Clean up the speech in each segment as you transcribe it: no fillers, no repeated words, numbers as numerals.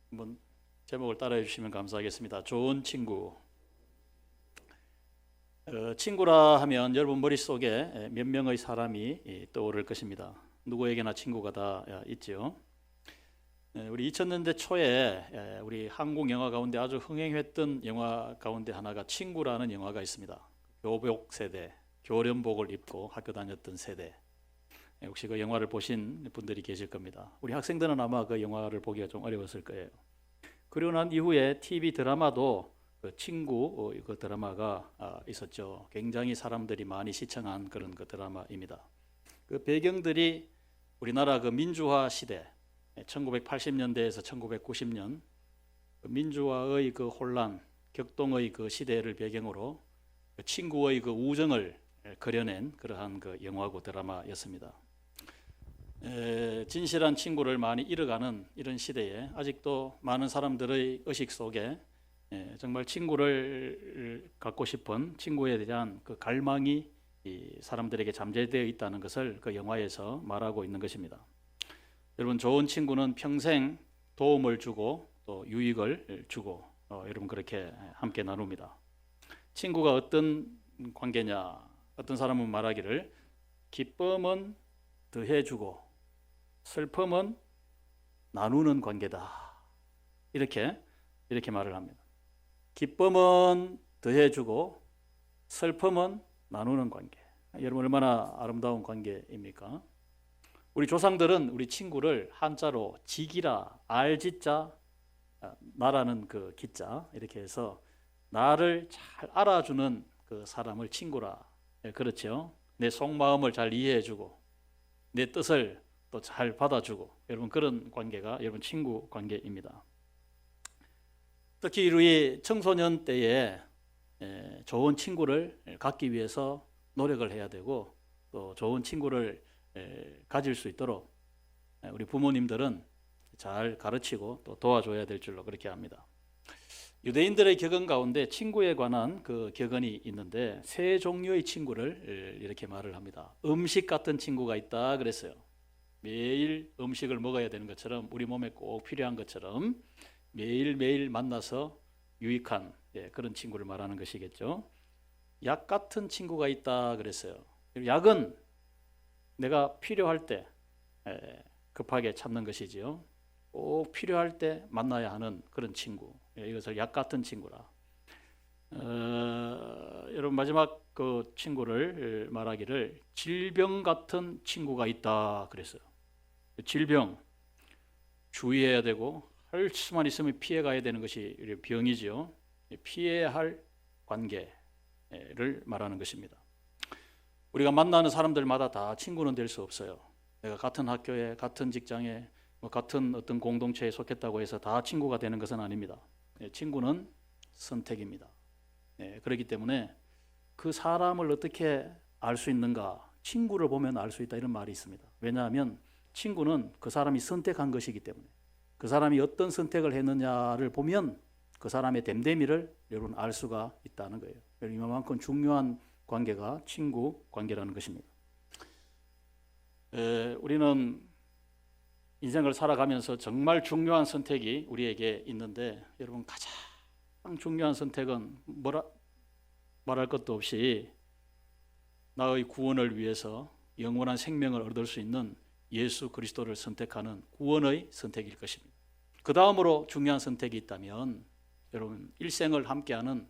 한번 제목을 따라해 주시면 감사하겠습니다. 좋은 친구. 친구라 하면 여러분 머릿속에 몇 명의 사람이 떠오를 것입니다. 누구에게나 친구가 다 있죠. 우리 2000년대 초에 우리 한국 영화 가운데 아주 흥행했던 영화 가운데 하나가 친구라는 영화가 있습니다. 교복 세대, 교련복을 입고 학교 다녔던 세대. 혹시 그 영화를 보신 분들이 계실 겁니다. 우리 학생들은 아마 그 영화를 보기가 좀 어려웠을 거예요. 그리고 난 이후에 TV 드라마도 그 친구 그 드라마가 있었죠. 굉장히 사람들이 많이 시청한 그런 그 드라마입니다. 그 배경들이 우리나라 그 민주화 시대 1980년대에서 1990년 민주화의 그 혼란, 격동의 그 시대를 배경으로 그 친구의 그 우정을 그려낸 그러한 그 영화고 드라마였습니다. 진실한 친구를 많이 잃어가는 이런 시대에 아직도 많은 사람들의 의식 속에 정말 친구를 갖고 싶은 친구에 대한 그 갈망이 사람들에게 잠재되어 있다는 것을 그 영화에서 말하고 있는 것입니다. 여러분, 좋은 친구는 평생 도움을 주고 또 유익을 주고 여러분 그렇게 함께 나눕니다. 친구가 어떤 관계냐? 어떤 사람은 말하기를 기쁨은 더해주고 슬픔은 나누는 관계다. 이렇게 말을 합니다. 기쁨은 더해주고 슬픔은 나누는 관계. 여러분 얼마나 아름다운 관계입니까? 우리 조상들은 우리 친구를 한자로 지기라, 알지자, 나라는 그 기자 이렇게 해서 나를 잘 알아주는 그 사람을 친구라. 그렇죠? 내 속마음을 잘 이해해주고 내 뜻을 또 잘 받아주고 여러분 그런 관계가 여러분 친구 관계입니다. 특히 우리 청소년 때에 좋은 친구를 갖기 위해서 노력을 해야 되고 또 좋은 친구를 가질 수 있도록 우리 부모님들은 잘 가르치고 또 도와줘야 될 줄로 그렇게 합니다. 유대인들의 격언 가운데 친구에 관한 그 격언이 있는데 세 종류의 친구를 이렇게 말을 합니다. 음식 같은 친구가 있다 그랬어요. 매일 음식을 먹어야 되는 것처럼 우리 몸에 꼭 필요한 것처럼 매일매일 만나서 유익한 그런 친구를 말하는 것이겠죠. 약 같은 친구가 있다 그랬어요. 약은 내가 필요할 때 급하게 찾는 것이지요. 꼭 필요할 때 만나야 하는 그런 친구. 이것을 약 같은 친구라. 여러분 마지막 그 친구를 말하기를 질병 같은 친구가 있다 그랬어요. 질병 주의해야 되고 할 수만 있으면 피해 가야 되는 것이 병이지요. 피해야 할 관계를 말하는 것입니다. 우리가 만나는 사람들마다 다 친구는 될 수 없어요. 내가 같은 학교에 같은 직장에 같은 어떤 공동체에 속했다고 해서 다 친구가 되는 것은 아닙니다. 친구는 선택입니다. 그렇기 때문에 그 사람을 어떻게 알 수 있는가? 친구를 보면 알 수 있다 이런 말이 있습니다. 왜냐하면 친구는 그 사람이 선택한 것이기 때문에 그 사람이 어떤 선택을 했느냐를 보면 그 사람의 됨됨이를 여러분 알 수가 있다는 거예요. 이만큼 중요한 관계가 친구 관계라는 것입니다. 우리는 인생을 살아가면서 정말 중요한 선택이 우리에게 있는데 여러분 가장 중요한 선택은 말할 것도 없이 나의 구원을 위해서 영원한 생명을 얻을 수 있는 예수 그리스도를 선택하는 구원의 선택일 것입니다. 그 다음으로 중요한 선택이 있다면 여러분 일생을 함께하는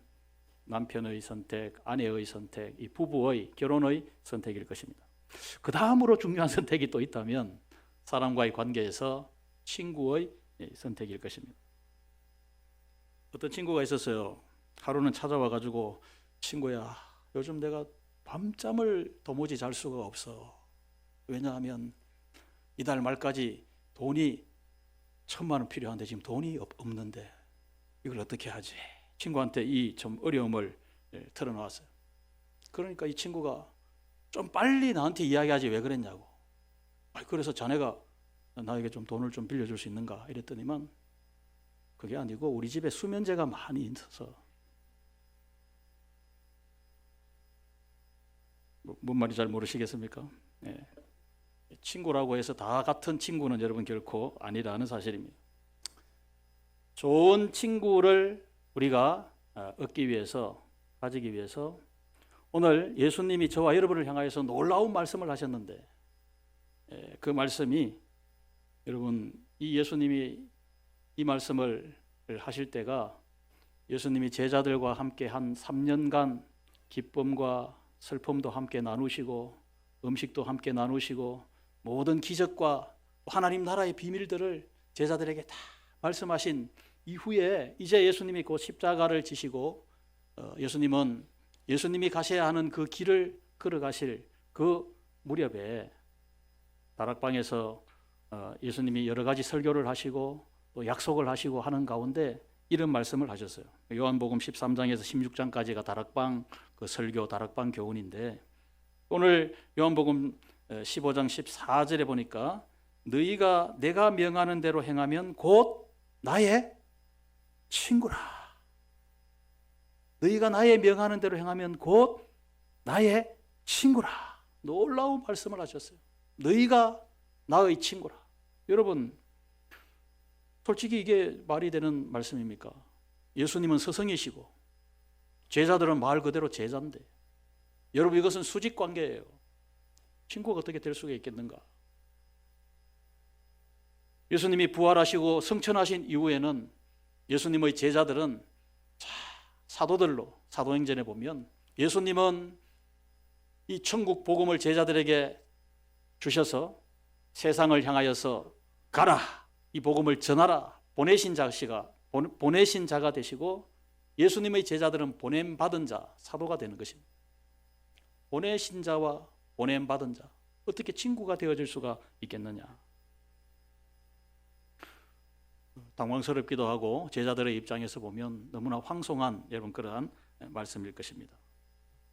남편의 선택, 아내의 선택, 이 부부의 결혼의 선택일 것입니다. 그 다음으로 중요한 선택이 또 있다면 사람과의 관계에서 친구의 선택일 것입니다. 어떤 친구가 있었어요. 하루는 찾아와 가지고 친구야, 요즘 내가 밤잠을 도무지 잘 수가 없어. 왜냐하면 이달 말까지 돈이 1,000만 원 필요한데 지금 돈이 없는데 이걸 어떻게 하지? 친구한테 이 좀 어려움을 털어놓았어요. 그러니까 이 친구가 좀 빨리 나한테 이야기하지 왜 그랬냐고. 그래서 자네가 나에게 좀 돈을 좀 빌려줄 수 있는가 이랬더니만 그게 아니고 우리 집에 수면제가 많이 있어서. 뭔 말인지 잘 모르시겠습니까? 친구라고 해서 다 같은 친구는 여러분 결코 아니라는 사실입니다. 좋은 친구를 우리가 얻기 위해서, 가지기 위해서 오늘 예수님이 저와 여러분을 향하여서 놀라운 말씀을 하셨는데, 그 말씀이, 여러분, 이 예수님이 이 말씀을 하실 때가 예수님이 제자들과 함께 한 3년간 기쁨과 슬픔도 함께 나누시고 음식도 함께 나누시고 모든 기적과 하나님 나라의 비밀들을 제자들에게 다 말씀하신 이후에 이제 예수님이 곧 십자가를 지시고 예수님은 예수님이 가셔야 하는 그 길을 걸어가실 그 무렵에 다락방에서 예수님이 여러 가지 설교를 하시고 또 약속을 하시고 하는 가운데 이런 말씀을 하셨어요. 요한복음 13장에서 16장까지가 다락방 그 설교, 다락방 교훈인데, 오늘 요한복음 15장 14절에 보니까 너희가 내가 명하는 대로 행하면 곧 나의 친구라. 너희가 나의 명하는 대로 행하면 곧 나의 친구라. 놀라운 말씀을 하셨어요. 너희가 나의 친구라. 여러분, 솔직히 이게 말이 되는 말씀입니까? 예수님은 스승이시고 제자들은 말 그대로 제자인데, 여러분, 이것은 수직 관계예요. 친구가 어떻게 될 수가 있겠는가? 예수님이 부활하시고 승천하신 이후에는 예수님의 제자들은 사도들로, 사도행전에 보면 예수님은 이 천국 복음을 제자들에게 주셔서 세상을 향하여서 가라, 이 복음을 전하라, 보내신 자가 되시고, 예수님의 제자들은 보냄받은 자, 사도가 되는 것입니다. 보내신 자와 보냄받은 자, 어떻게 친구가 되어질 수가 있겠느냐? 당황스럽기도 하고 제자들의 입장에서 보면 너무나 황송한, 여러분, 그러한 말씀일 것입니다.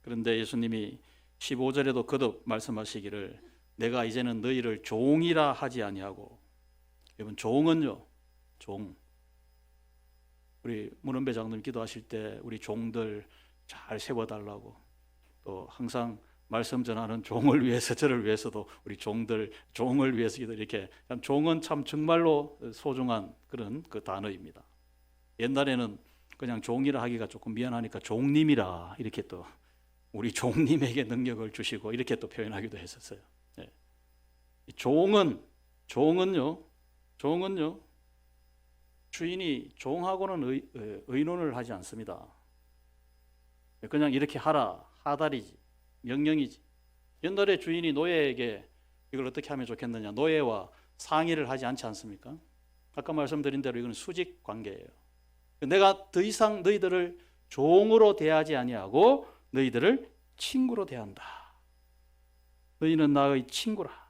그런데 예수님이 15절에도 거듭 말씀하시기를 내가 이제는 너희를 종이라 하지 아니하고, 여러분, 종은요, 종, 우리 문은배 장로님 기도하실 때 우리 종들 잘 세워달라고, 또 항상 말씀 전하는 종을 위해서, 저를 위해서도 우리 종을 위해서 이렇게, 종은 참 정말로 소중한 그런 그 단어입니다. 옛날에는 그냥 종이라 하기가 조금 미안하니까 종님이라 이렇게 또 우리 종님에게 능력을 주시고 이렇게 또 표현하기도 했었어요. 네. 종은요, 주인이 종하고는 의논을 하지 않습니다. 그냥 이렇게 하라, 하달이지, 명령이지. 옛날에 주인이 노예에게 이걸 어떻게 하면 좋겠느냐, 노예와 상의를 하지 않지 않습니까? 아까 말씀드린 대로 이건 수직 관계예요. 내가 더 이상 너희들을 종으로 대하지 아니하고 너희들을 친구로 대한다. 너희는 나의 친구라.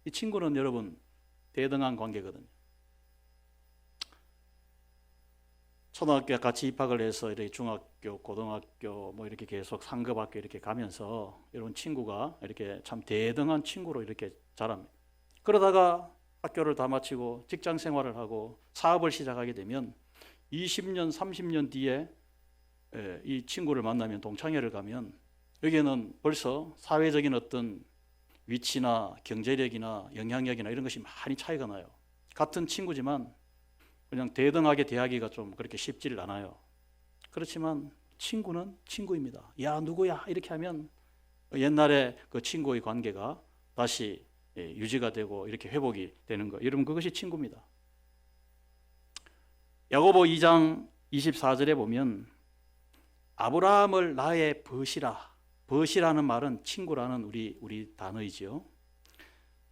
이 친구는 여러분 대등한 관계거든요. 초등학교에 같이 입학을 해서 이렇게 중학교, 고등학교 뭐 이렇게 계속 상급학교 이렇게 가면서 여러분 친구가 이렇게 참 대등한 친구로 이렇게 자랍니다. 그러다가 학교를 다 마치고 직장 생활을 하고 사업을 시작하게 되면 20년, 30년 뒤에 이 친구를 만나면, 동창회를 가면 여기에는 벌써 사회적인 어떤 위치나 경제력이나 영향력이나 이런 것이 많이 차이가 나요. 같은 친구지만 그냥 대등하게 대하기가 좀 그렇게 쉽지를 않아요. 그렇지만 친구는 친구입니다. 야, 누구야? 이렇게 하면 옛날에 그 친구의 관계가 다시 유지가 되고 이렇게 회복이 되는 거. 여러분, 그것이 친구입니다. 야고보 2장 24절에 보면 아브라함을 나의 벗이라. 벗이라는 말은 친구라는 우리 단어이지요.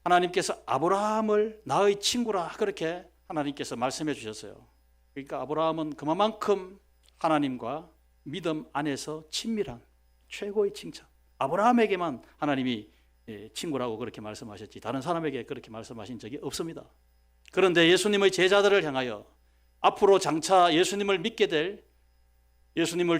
하나님께서 아브라함을 나의 친구라, 그렇게 하나님께서 말씀해 주셨어요. 그러니까 아브라함은 그만큼 하나님과 믿음 안에서 친밀한 최고의 칭찬. 아브라함에게만 하나님이 친구라고 그렇게 말씀하셨지 다른 사람에게 그렇게 말씀하신 적이 없습니다. 그런데 예수님의 제자들을 향하여 앞으로 장차 예수님을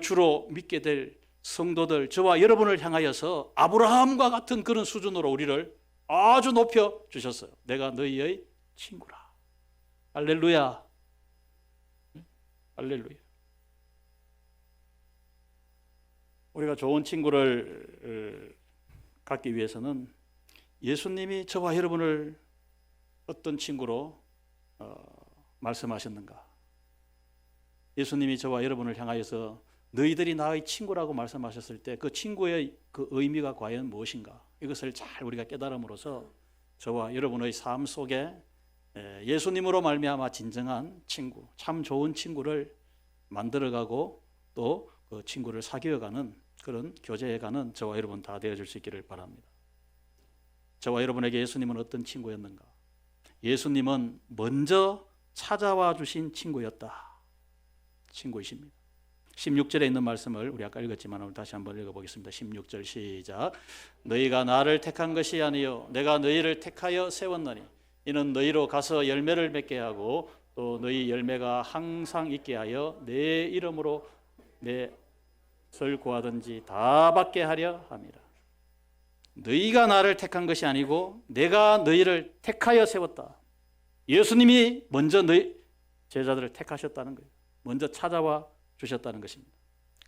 주로 믿게 될 성도들, 저와 여러분을 향하여서 아브라함과 같은 그런 수준으로 우리를 아주 높여 주셨어요. 내가 너희의 친구라. 할렐루야. 할렐루야. 우리가 좋은 친구를 갖기 위해서는 예수님이 저와 여러분을 어떤 친구로 말씀하셨는가, 예수님이 저와 여러분을 향하여서 너희들이 나의 친구라고 말씀하셨을 때 그 친구의 그 의미가 과연 무엇인가? 이것을 잘 우리가 깨달음으로써 저와 여러분의 삶 속에 예수님으로 말미암아 진정한 친구, 참 좋은 친구를 만들어가고 또 그 친구를 사귀어가는 그런 교제해가는 저와 여러분 다 되어줄 수 있기를 바랍니다. 저와 여러분에게 예수님은 어떤 친구였는가? 예수님은 먼저 찾아와 주신 친구였다. 친구이십니다. 16절에 있는 말씀을 우리 아까 읽었지만 오늘 다시 한번 읽어보겠습니다. 16절 시작. 너희가 나를 택한 것이 아니요 내가 너희를 택하여 세웠나니 이는 너희로 가서 열매를 맺게 하고 또 너희 열매가 항상 있게 하여 내 이름으로 내 것을 구하든지 다 받게 하려 함이라. 너희가 나를 택한 것이 아니고 내가 너희를 택하여 세웠다. 예수님이 먼저 너희 제자들을 택하셨다는 거예요. 먼저 찾아와 주셨다는 것입니다.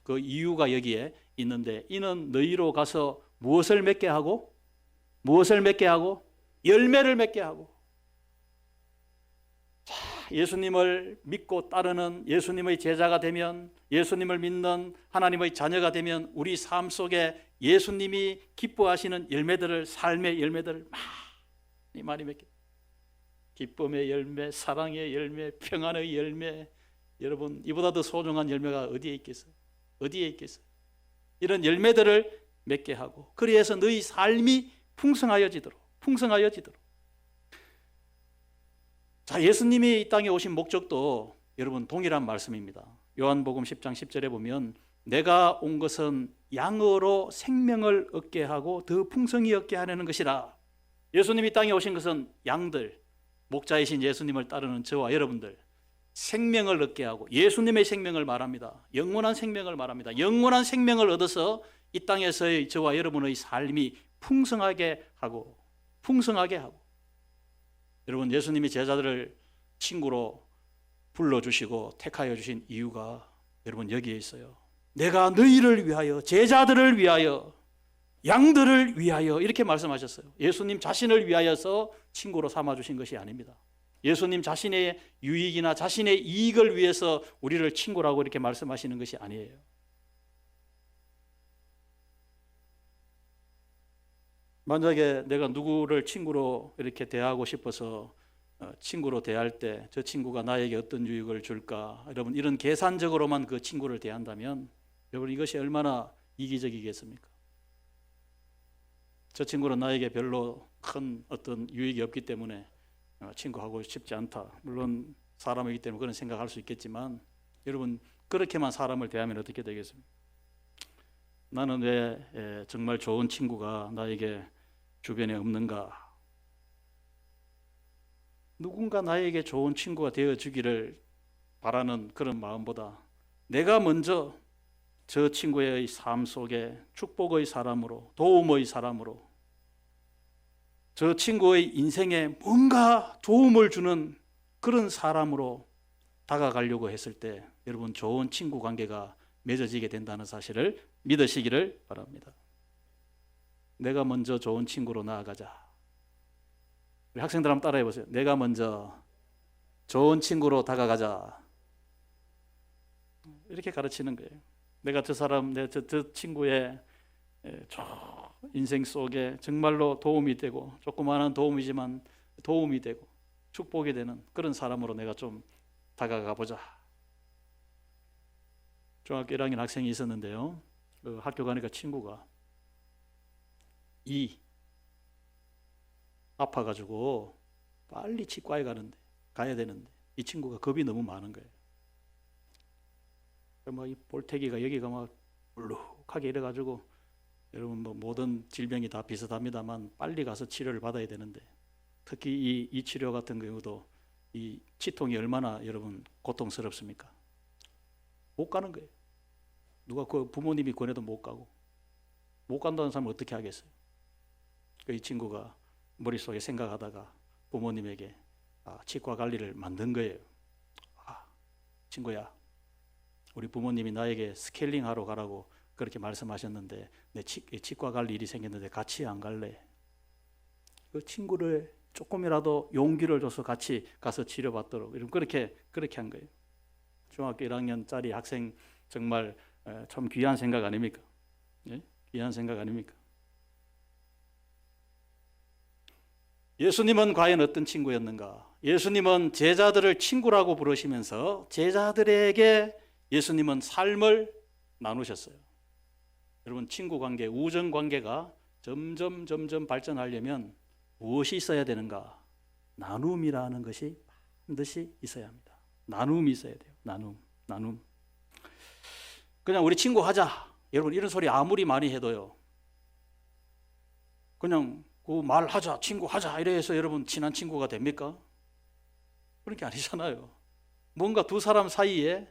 그 이유가 여기에 있는데 이는 너희로 가서 무엇을 맺게 하고 열매를 맺게 하고. 예수님을 믿고 따르는 예수님의 제자가 되면, 예수님을 믿는 하나님의 자녀가 되면 우리 삶 속에 예수님이 기뻐하시는 열매들을, 삶의 열매들을 많이 맺게. 기쁨의 열매, 사랑의 열매, 평안의 열매. 여러분, 이보다 더 소중한 열매가 어디에 있겠어요? 이런 열매들을 맺게 하고, 그리해서 너희 삶이 풍성하여지도록. 자, 예수님이 이 땅에 오신 목적도 여러분 동일한 말씀입니다. 요한복음 10장 10절에 보면 내가 온 것은 양으로 생명을 얻게 하고 더 풍성히 얻게 하려는 것이라. 예수님이 이 땅에 오신 것은 양들, 목자이신 예수님을 따르는 저와 여러분들 생명을 얻게 하고, 예수님의 생명을 말합니다. 영원한 생명을 말합니다. 영원한 생명을 얻어서 이 땅에서의 저와 여러분의 삶이 풍성하게 하고. 여러분, 예수님이 제자들을 친구로 불러주시고 택하여 주신 이유가 여러분 여기에 있어요. 내가 너희를 위하여, 제자들을 위하여, 양들을 위하여 이렇게 말씀하셨어요. 예수님 자신을 위하여서 친구로 삼아주신 것이 아닙니다. 예수님 자신의 유익이나 자신의 이익을 위해서 우리를 친구라고 이렇게 말씀하시는 것이 아니에요. 만약에 내가 누구를 친구로 이렇게 대하고 싶어서 친구로 대할 때 저 친구가 나에게 어떤 유익을 줄까, 여러분 이런 계산적으로만 그 친구를 대한다면 여러분 이것이 얼마나 이기적이겠습니까? 저 친구는 나에게 별로 큰 어떤 유익이 없기 때문에 친구하고 싶지 않다. 물론 사람이기 때문에 그런 생각할 수 있겠지만 여러분 그렇게만 사람을 대하면 어떻게 되겠습니까? 나는 왜 정말 좋은 친구가 나에게 주변에 없는가? 누군가 나에게 좋은 친구가 되어주기를 바라는 그런 마음보다 내가 먼저 저 친구의 삶 속에 축복의 사람으로, 도움의 사람으로, 저 친구의 인생에 뭔가 도움을 주는 그런 사람으로 다가가려고 했을 때 여러분 좋은 친구 관계가 맺어지게 된다는 사실을 믿으시기를 바랍니다. 내가 먼저 좋은 친구로 나아가자. 우리 학생들 한번 따라해 보세요. 내가 먼저 좋은 친구로 다가가자. 이렇게 가르치는 거예요. 내가 저 사람, 저 친구의 인생 속에 정말로 도움이 되고, 조그마한 도움이지만 도움이 되고 축복이 되는 그런 사람으로 내가 좀 다가가 보자. 중학교 1학년 학생이 있었는데요. 그 학교 가니까 친구가 아파가지고 빨리 치과에 가야 되는데 이 친구가 겁이 너무 많은 거예요. 막 이 볼태기가 여기가 막 울룩하게 이래가지고, 여러분 뭐 모든 질병이 다 비슷합니다만 빨리 가서 치료를 받아야 되는데, 특히 이 치료 같은 경우도 이 치통이 얼마나 여러분 고통스럽습니까? 못 가는 거예요. 누가 그 부모님이 권해도 못 가고, 못 간다는 사람은 어떻게 하겠어요? 이 친구가 머릿속에 생각하다가 부모님에게 치과 관리를 만든 거예요. 친구야, 우리 부모님이 나에게 스케일링 하러 가라고 그렇게 말씀하셨는데 내 치과 갈 일이 생겼는데 같이 안 갈래? 그 친구를 조금이라도 용기를 줘서 같이 가서 치료받도록 그렇게 한 거예요. 중학교 1학년짜리 학생 정말 참 귀한 생각 아닙니까? 예? 귀한 생각 아닙니까? 예수님은 과연 어떤 친구였는가? 예수님은 제자들을 친구라고 부르시면서 제자들에게 예수님은 삶을 나누셨어요. 여러분, 친구 관계, 우정 관계가 점점 발전하려면 무엇이 있어야 되는가? 나눔이라는 것이 반드시 있어야 합니다. 나눔이 있어야 돼요. 나눔. 그냥 우리 친구 하자. 여러분, 이런 소리 아무리 많이 해도요, 그냥 그 말하자, 친구 하자 이래서 여러분 친한 친구가 됩니까? 그런 게 아니잖아요. 뭔가 두 사람 사이에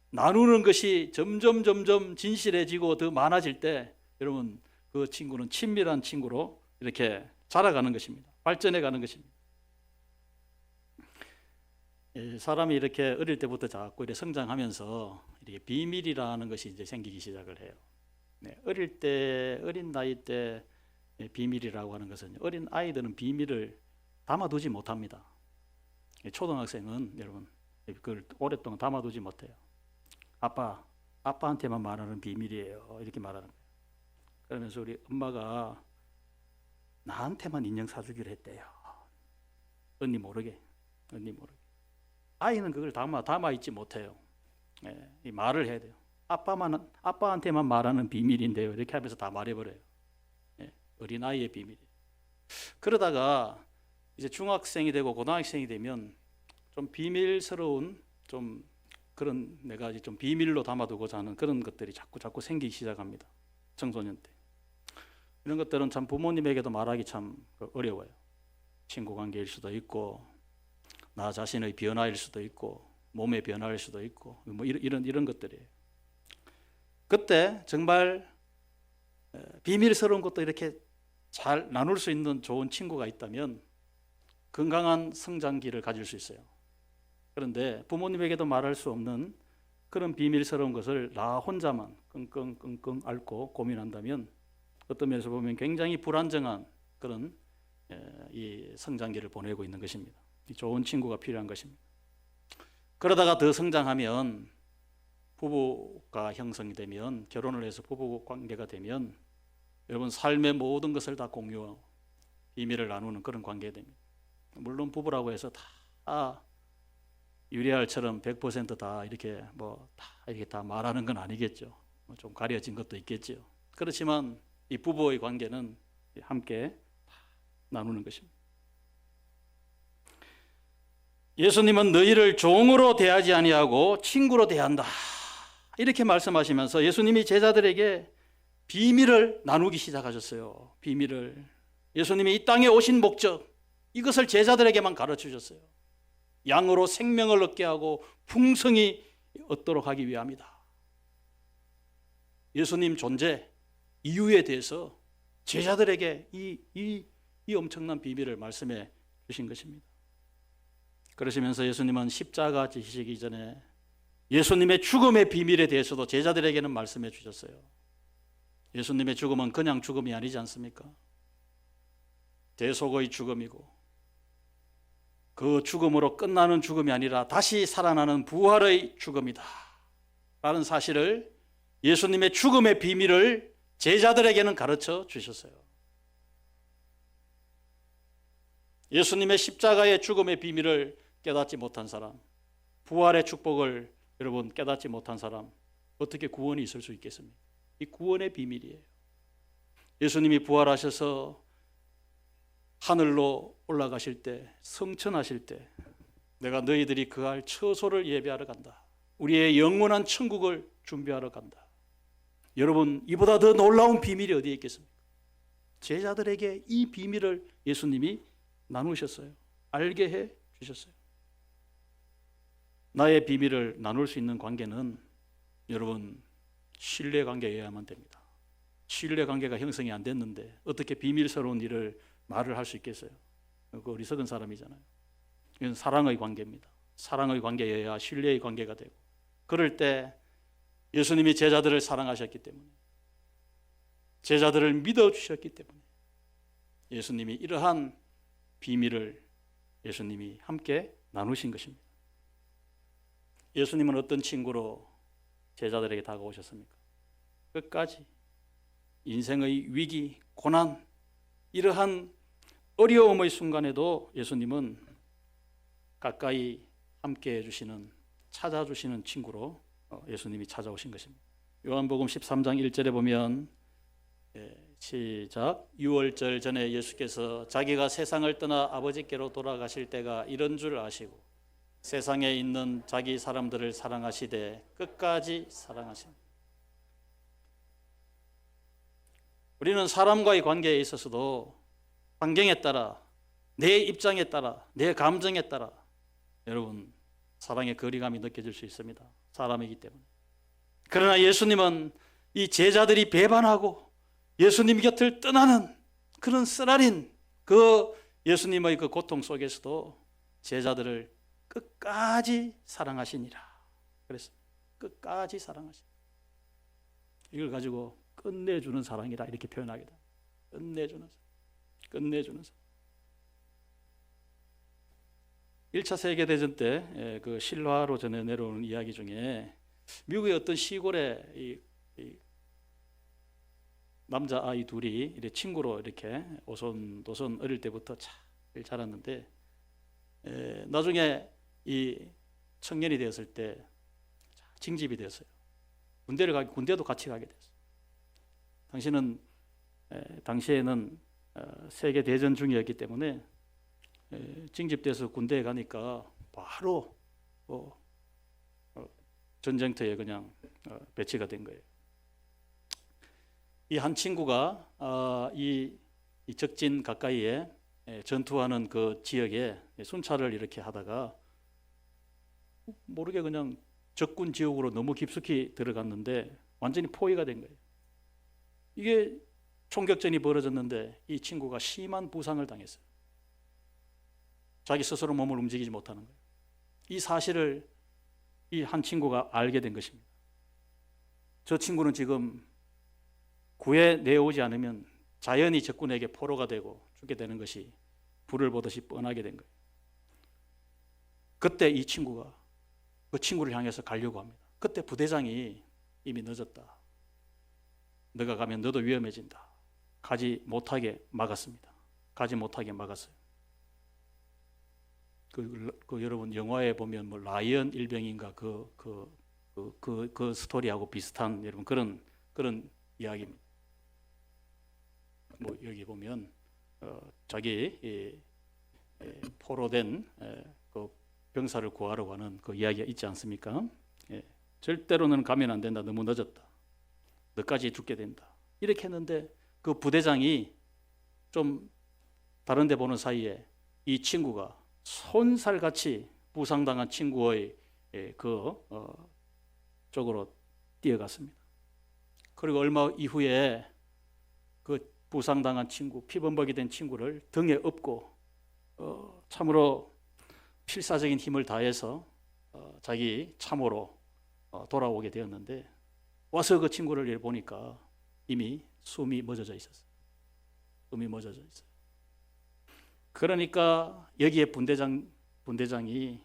나누는 것이 점점 진실해지고 더 많아질 때 여러분 그 친구는 친밀한 친구로 이렇게 자라가는 것입니다. 발전해 가는 것입니다. 사람이 이렇게 어릴 때부터 자꾸 이렇게 성장하면서 이렇게 비밀이라는 것이 이제 생기기 시작을 해요. 어릴 때, 어린 나이 때 비밀이라고 하는 것은 어린 아이들은 비밀을 담아두지 못합니다. 초등학생은 여러분 그걸 오랫동안 담아두지 못해요. 아빠한테만 말하는 비밀이에요. 이렇게 말하는 거예요. 그러면서 우리 엄마가 나한테만 인형 사주기로 했대요. 언니 모르게. 아이는 그걸 담아 있지 못해요. 이 말을 해야 돼요. 아빠한테만 말하는 비밀인데요. 이렇게 하면서 다 말해버려요. 어린아이의 비밀이에요. 그러다가 이제 중학생이 되고 고등학생이 되면 좀 비밀스러운 좀 그런 내가 이제 좀 비밀로 담아두고자 하는 그런 것들이 자꾸 생기기 시작합니다. 청소년 때. 이런 것들은 참 부모님에게도 말하기 참 어려워요. 친구 관계일 수도 있고 나 자신의 변화일 수도 있고 몸의 변화일 수도 있고 뭐 이런 것들이에요. 그때 정말 비밀스러운 것도 이렇게 잘 나눌 수 있는 좋은 친구가 있다면 건강한 성장기를 가질 수 있어요. 그런데 부모님에게도 말할 수 없는 그런 비밀스러운 것을 나 혼자만 끙끙 앓고 고민한다면 어떤 면에서 보면 굉장히 불안정한 그런 이 성장기를 보내고 있는 것입니다. 좋은 친구가 필요한 것입니다. 그러다가 더 성장하면 부부가 형성이 되면 결혼을 해서 부부 관계가 되면 여러분 삶의 모든 것을 다 공유하고 비밀을 나누는 그런 관계가 됩니다. 물론 부부라고 해서 다 유리알처럼 100% 이렇게 이렇게 다 말하는 건 아니겠죠. 좀 가려진 것도 있겠죠. 그렇지만 이 부부의 관계는 함께 나누는 것입니다. 예수님은 너희를 종으로 대하지 아니하고 친구로 대한다. 이렇게 말씀하시면서 예수님이 제자들에게 비밀을 나누기 시작하셨어요. 비밀을. 예수님이 이 땅에 오신 목적, 이것을 제자들에게만 가르쳐 주셨어요. 양으로 생명을 얻게 하고 풍성히 얻도록 하기 위함이다. 예수님 존재, 이유에 대해서 제자들에게 이 엄청난 비밀을 말씀해 주신 것입니다. 그러시면서 예수님은 십자가 지시기 전에 예수님의 죽음의 비밀에 대해서도 제자들에게는 말씀해 주셨어요. 예수님의 죽음은 그냥 죽음이 아니지 않습니까? 대속의 죽음이고 그 죽음으로 끝나는 죽음이 아니라 다시 살아나는 부활의 죽음이다 라는 사실을 예수님의 죽음의 비밀을 제자들에게는 가르쳐 주셨어요. 예수님의 십자가의 죽음의 비밀을 깨닫지 못한 사람, 부활의 축복을 여러분 깨닫지 못한 사람, 어떻게 구원이 있을 수 있겠습니까? 이 구원의 비밀이에요. 예수님이 부활하셔서 하늘로 올라가실 때, 성천하실 때 내가 너희들이 거할 처소를 예배하러 간다. 우리의 영원한 천국을 준비하러 간다. 여러분, 이보다 더 놀라운 비밀이 어디에 있겠습니까? 제자들에게 이 비밀을 예수님이 나누셨어요. 알게 해 주셨어요. 나의 비밀을 나눌 수 있는 관계는 여러분 신뢰 관계여야만 됩니다. 신뢰 관계가 형성이 안 됐는데 어떻게 비밀스러운 일을 말을 할 수 있겠어요? 그 어리석은 사람이잖아요. 이건 사랑의 관계입니다. 사랑의 관계여야 신뢰의 관계가 되고, 그럴 때 예수님이 제자들을 사랑하셨기 때문에, 제자들을 믿어주셨기 때문에 예수님이 이러한 비밀을 예수님이 함께 나누신 것입니다. 예수님은 어떤 친구로 제자들에게 다가오셨습니까? 끝까지 인생의 위기, 고난, 이러한 어려움의 순간에도 예수님은 가까이 함께 해주시는, 찾아주시는 친구로 예수님이 찾아오신 것입니다. 요한복음 13장 1절에 보면 시작. 유월절 전에 예수께서 자기가 세상을 떠나 아버지께로 돌아가실 때가 이런 줄 아시고 세상에 있는 자기 사람들을 사랑하시되 끝까지 사랑하십니다. 우리는 사람과의 관계에 있어서도 환경에 따라, 내 입장에 따라, 내 감정에 따라 여러분 사랑의 거리감이 느껴질 수 있습니다. 사람이기 때문에. 그러나 예수님은 이 제자들이 배반하고 예수님 곁을 떠나는 그런 쓰라린 그 예수님의 그 고통 속에서도 제자들을 끝까지 사랑하시니라. 그래서 끝까지 사랑하시니라. 이걸 가지고 끝내주는 사랑이라 이렇게 표현하게 됩니다. 끝내주는 사랑. 끝내주는 사랑. 1차 세계대전 때 그 실화로 전해 내려오는 이야기 중에 미국의 어떤 시골에 이 남자아이 둘이 이렇게 친구로 이렇게 오손도손 어릴 때부터 잘 자랐는데 나중에 이 청년이 되었을 때 징집이 되었어요. 군대도 같이 가게 됐어요. 당시에는 세계 대전 중이었기 때문에 징집돼서 군대에 가니까 바로 전쟁터에 그냥 배치가 된 거예요. 이 한 친구가 이 적진 가까이에 전투하는 그 지역에 순찰을 이렇게 하다가 모르게 그냥 적군 지역으로 너무 깊숙이 들어갔는데 완전히 포위가 된 거예요. 이게 총격전이 벌어졌는데 이 친구가 심한 부상을 당했어요. 자기 스스로 몸을 움직이지 못하는 거예요. 이 사실을 이 한 친구가 알게 된 것입니다. 저 친구는 지금 구해 내오지 않으면 자연히 적군에게 포로가 되고 죽게 되는 것이 불을 보듯이 뻔하게 된 거예요. 그때 이 친구가 그 친구를 향해서 가려고 합니다. 그때 부대장이 이미 늦었다. 너가 가면 너도 위험해진다. 가지 못하게 막았습니다. 가지 못하게 막았어요. 여러분 영화에 보면 뭐 라이언 일병인가 그 스토리하고 비슷한 여러분 그런 이야기입니다. 뭐 여기 보면 자기 포로된 그 병사를 구하러 가는 그 이야기가 있지 않습니까? 절대로는 가면 안 된다. 너무 늦었다. 너까지 죽게 된다. 이렇게 했는데 그 부대장이 좀 다른 데 보는 사이에 이 친구가 손살같이 부상당한 친구의 쪽으로 뛰어갔습니다. 그리고 얼마 이후에 그 부상당한 친구, 피범벅이 된 친구를 등에 업고 참으로 필사적인 힘을 다해서 자기 참호로 돌아오게 되었는데 와서 그 친구를 보니까 이미 숨이 멎어져 있었어요. 숨이 멎어져 있어요. 그러니까 여기에 분대장이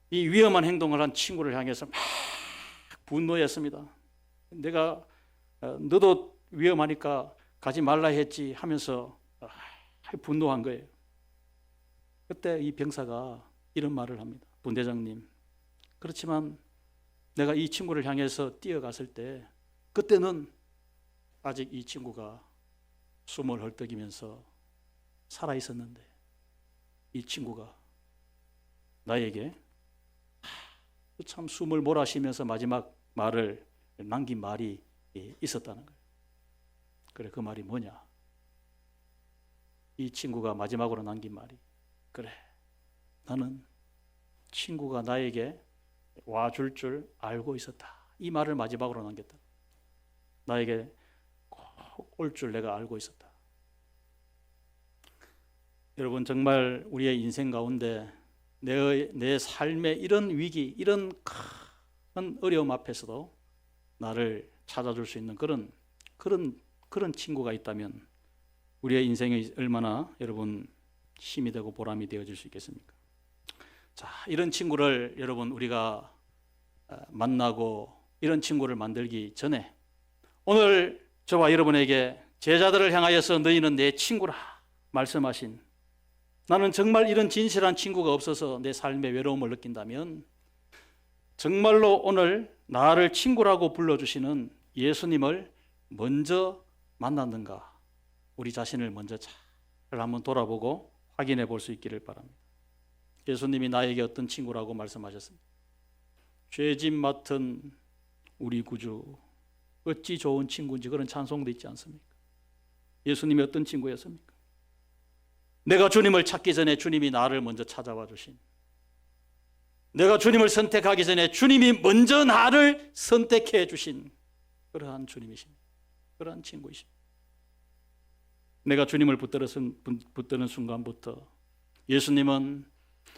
이 위험한 행동을 한 친구를 향해서 막 분노했습니다. 내가 너도 위험하니까 가지 말라 했지 하면서 분노한 거예요. 그때 이 병사가 이런 말을 합니다. 분대장님, 그렇지만 내가 이 친구를 향해서 뛰어갔을 때 그때는 아직 이 친구가 숨을 헐떡이면서 살아 있었는데 이 친구가 나에게 참 숨을 몰아쉬면서 마지막 말을 남긴 말이 있었다는 거예요. 그래, 그 말이 뭐냐? 이 친구가 마지막으로 남긴 말이, 그래, 나는 친구가 나에게 와줄 줄 알고 있었다. 이 말을 마지막으로 남겼다. 나에게 꼭 올 줄 내가 알고 있었다. 여러분, 정말 우리의 인생 가운데 내 삶의 이런 위기, 이런 큰 어려움 앞에서도 나를 찾아줄 수 있는 그런 친구가 있다면 우리의 인생이 얼마나 여러분 힘이 되고 보람이 되어질 수 있겠습니까? 자, 이런 친구를 여러분 우리가 만나고 이런 친구를 만들기 전에 오늘 저와 여러분에게 제자들을 향하여서 너희는 내 친구라 말씀하신, 나는 정말 이런 진실한 친구가 없어서 내 삶에 외로움을 느낀다면 정말로 오늘 나를 친구라고 불러주시는 예수님을 먼저 만났는가, 우리 자신을 먼저 잘 한번 돌아보고 확인해 볼 수 있기를 바랍니다. 예수님이 나에게 어떤 친구라고 말씀하셨습니다. 죄짐 맡은 우리 구주 어찌 좋은 친구인지, 그런 찬송도 있지 않습니까? 예수님이 어떤 친구였습니까? 내가 주님을 찾기 전에 주님이 나를 먼저 찾아와 주신, 내가 주님을 선택하기 전에 주님이 먼저 나를 선택해 주신 그러한 주님이십니다. 그러한 친구이십니다. 내가 주님을 붙드는 순간부터 예수님은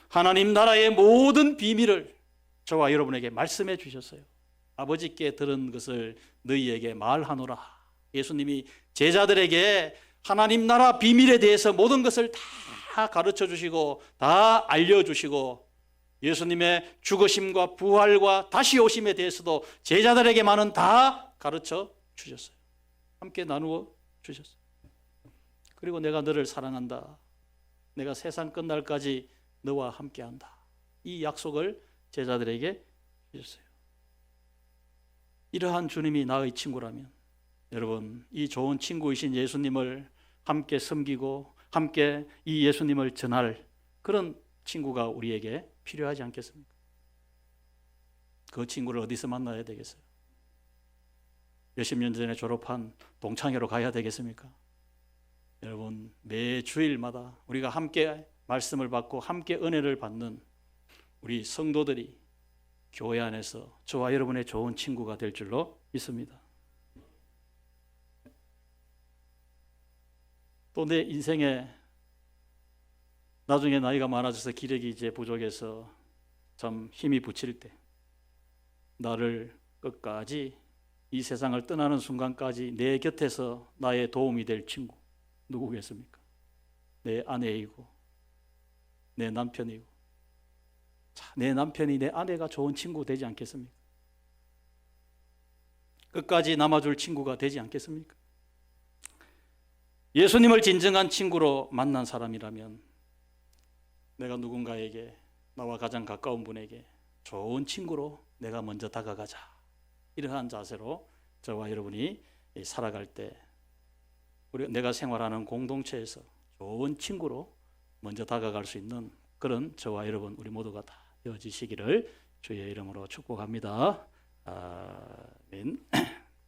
하나님 나라의 모든 비밀을 저와 여러분에게 말씀해 주셨어요. 아버지께 들은 것을 너희에게 말하노라. 예수님이 제자들에게 하나님 나라 비밀에 대해서 모든 것을 다 가르쳐 주시고 다 알려주시고, 예수님의 죽으심과 부활과 다시 오심에 대해서도 제자들에게만은 다 가르쳐 주셨어요. 함께 나누어 주셨어요. 그리고 내가 너를 사랑한다, 내가 세상 끝날까지 너와 함께한다, 이 약속을 제자들에게 주셨어요. 이러한 주님이 나의 친구라면 여러분, 이 좋은 친구이신 예수님을 함께 섬기고 함께 이 예수님을 전할 그런 친구가 우리에게 필요하지 않겠습니까? 그 친구를 어디서 만나야 되겠어요? 몇십 년 전에 졸업한 동창회로 가야 되겠습니까? 여러분, 매 주일마다 우리가 함께 말씀을 받고 함께 은혜를 받는 우리 성도들이 교회 안에서 저와 여러분의 좋은 친구가 될 줄로 믿습니다. 또 내 인생에 나중에 나이가 많아져서 기력이 이제 부족해서 참 힘이 부칠 때, 나를 끝까지 이 세상을 떠나는 순간까지 내 곁에서 나의 도움이 될 친구 누구겠습니까? 내 아내이고 내 남편이고, 자, 내 남편이 내 아내가 좋은 친구 되지 않겠습니까? 끝까지 남아줄 친구가 되지 않겠습니까? 예수님을 진정한 친구로 만난 사람이라면 내가 누군가에게, 나와 가장 가까운 분에게 좋은 친구로 내가 먼저 다가가자, 이러한 자세로 저와 여러분이 살아갈 때 내가 생활하는 공동체에서 좋은 친구로 먼저 다가갈 수 있는 그런 저와 여러분 우리 모두가 다 되어지시기를 주의 이름으로 축복합니다. 아멘.